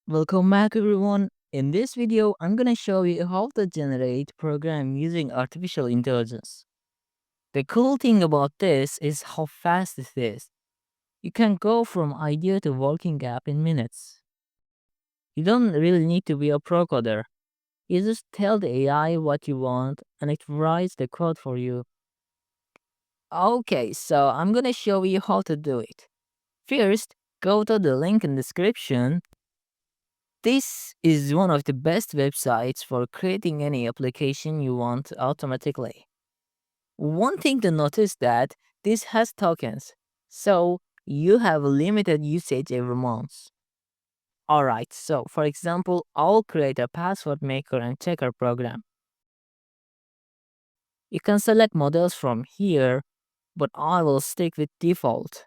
Welcome back everyone. In this video, I'm gonna show you how to generate program using artificial intelligence. The cool thing about this is how fast it is. You can go from idea to working app in minutes. You don't really need to be a pro coder. You just tell the AI what you want and it writes the code for you. Okay, so I'm gonna show you how to do it. First, go to the link in description. This is one of the best websites for creating any application you want automatically. One thing to notice that this has tokens, so you have a limited usage every month. Alright, so for example, I'll create a password maker and checker program. You can select models from here, but I will stick with default.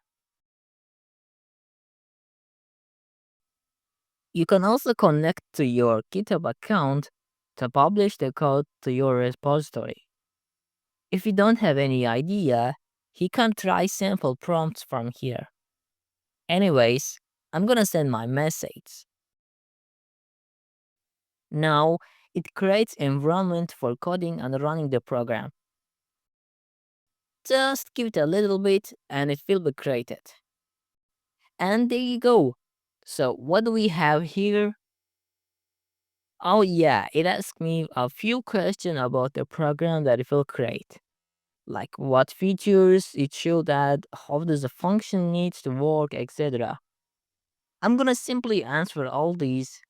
You can also connect to your GitHub account to publish the code to your repository. If you don't have any idea, he can try sample prompts from here. Anyways, I'm gonna send my message. Now, it creates environment for coding and running the program. Just give it a little bit and it will be created. And there you go. So what do we have here? Oh yeah, it asked me a few questions about the program that it will create. Like what features it should add, how does the function needs to work, etc. I'm gonna simply answer all these.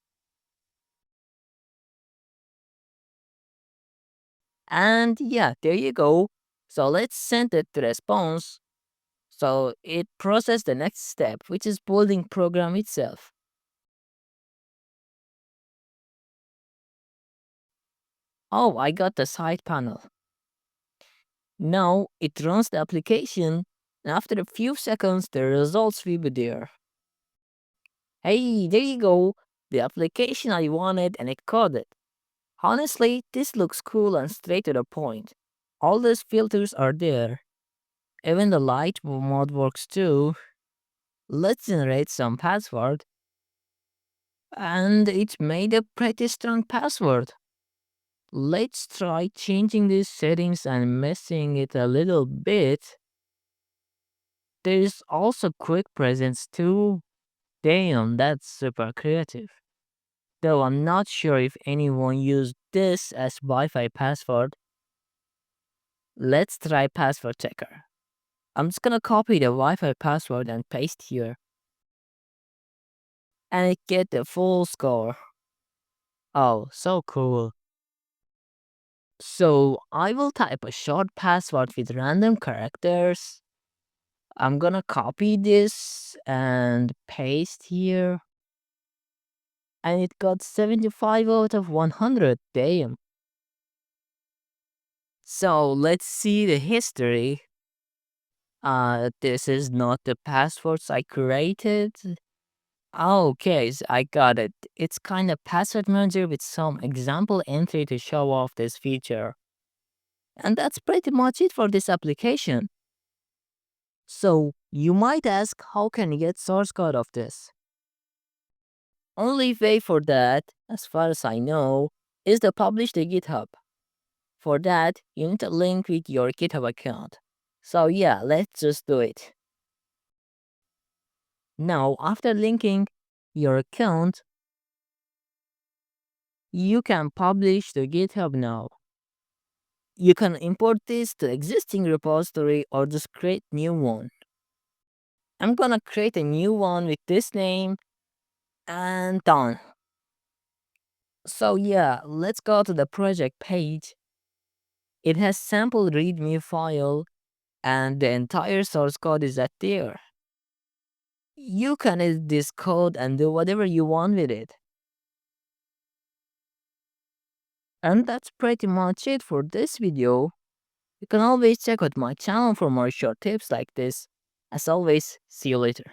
And yeah, there you go. So let's send it to response. So it process the next step, which is building program itself. Oh, I got the side panel. Now it runs the application, and after a few seconds, the results will be there. Hey, there you go. The application I wanted and it coded. Honestly, this looks cool and straight to the point. All those filters are there. Even the light mode works too. Let's generate some password. And it made a pretty strong password. Let's try changing these settings and messing it a little bit. There's also quick presence too. Damn, that's super creative. Though I'm not sure if anyone used this as Wi-Fi password. Let's try password checker. I'm just gonna copy the Wi-Fi password and paste here. And it get the full score. Oh, so cool. So I will type a short password with random characters. I'm gonna copy this and paste here. And it got 75 out of 100. Damn. So let's see the history. This is not the passwords I created. Okay, I got it. It's kind of password manager with some example entry to show off this feature. And that's pretty much it for this application. So you might ask, how can you get source code of this? Only way for that, as far as I know, is to publish to GitHub. For that, you need to link with your GitHub account. So yeah, let's just do it. Now, after linking your account, you can publish to GitHub now. You can import this to existing repository or just create new one. I'm gonna create a new one with this name and done. So yeah, let's go to the project page. It has sample readme file and the entire source code is at there. You can edit this code and do whatever you want with it. And that's pretty much it for this video. You can always check out my channel for more short tips like this. As always, see you later.